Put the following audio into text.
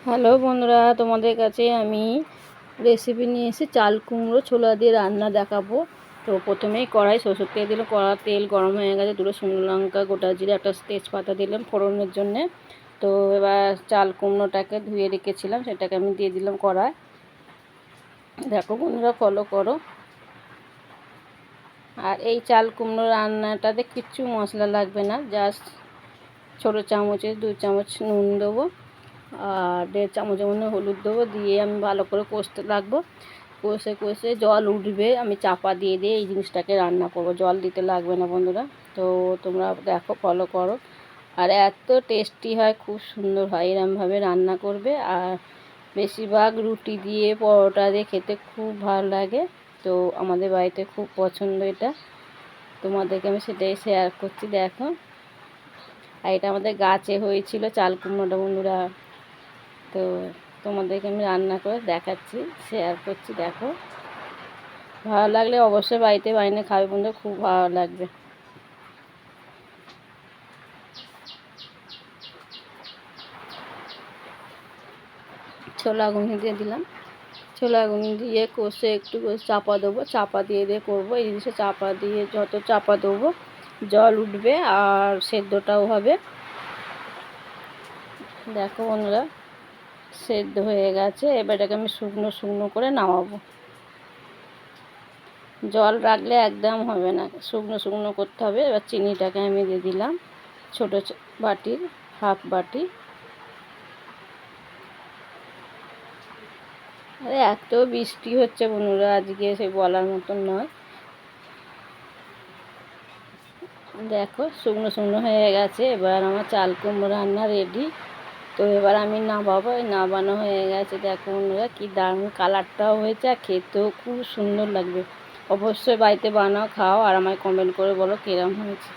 Hello বন্ধুরা, তোমাদের কাছে আমি রেসিপি নিয়ে এসেছি চাল কুমড়ো ছোলা দিয়ে রান্না দেখাবো। তো প্রথমেই কড়াই সরষের তেল দিলাম, তেল গরম হয়ে গেছে, দুটো শুকনো লঙ্কা, গোটা জিরে, একটা তেজপাতা দিলাম ফোড়নের জন্যে। তো এবার চাল কুমড়োটাকে ধুয়ে রেখেছিলাম, সেটাকে আমি দিয়ে দিলাম কড়াই। দেখো বন্ধুরা, ফলো করো। আর এই চাল কুমড়ো রান্নাটাতে কিচ্ছু মশলা লাগবে না, জাস্ট ছোটো চামচে 2 চামচ নুন দেবো আর 1.5 চামচের মতো হলুদ দেবো, দিয়ে আমি ভালো করে কষতে লাগবো। কষে কষে জল উঠবে, আমি চাপা দিয়ে দিয়ে এই জিনিসটাকে রান্না করবো। জল দিতে লাগবে না বন্ধুরা। তো তোমরা দেখো, ফলো করো। আর এত টেস্টি হয়, খুব সুন্দর হয়, এরমভাবে রান্না করবে। আর বেশিরভাগ রুটি দিয়ে, পরোটা দিয়ে খেতে খুব ভালো লাগে। তো আমাদের বাড়িতে খুব পছন্দ এটা, তোমাদেরকে আমি সেটাই শেয়ার করছি। দেখো, আর এটা আমাদের গাছে হয়েছিল চাল কুমড়োটা বন্ধুরা। তো তোমাদেরকে আমি রান্না করে দেখাচ্ছি, শেয়ার করছি। দেখো, ভালো লাগলে অবশ্যই বাড়িতে বানিয়ে খাবে বন্ধু, খুব ভালো লাগবে। ছোলা গুঁড়ি দিয়ে দিলাম, ছোলা গুঁড়ি দিয়ে কষে একটু চাপা দেবো, চাপা দিয়ে দিয়ে করবো এই জিনিসটা। চাপা দিয়ে যত চাপা দেবো জল উঠবে আর সেদ্ধটাও হবে। দেখো বন্ধুরা, সেদ্ধ হয়ে গেছে। এবার এটাকে আমি শুকনো শুকনো করে নামাবো। জল রাখলে একদম হবে না, শুকনো শুকনো করতে হবে। এবার চিনিটাকে আমি দিয়ে দিলাম, ছোটো বাটির হাফ বাটি। আরে এত বৃষ্টি হচ্ছে বন্ধুরা আজকে, সে বলার মতন নয়। দেখো, শুকনো শুকনো হয়ে গেছে। এবার আমার চাল কুমড়ো রান্না রেডি। তো এবার আমি নামাবো, নামানো হয়ে গেছে। দেখো বন্ধুরা, কি দারুণ কালারটাও হয়েছে, আর খেতেও খুব সুন্দর লাগবে। অবশ্যই বাড়িতে বানাও, খাও, আর আমায় কমেন্ট করে বলো কীরকম হয়েছে।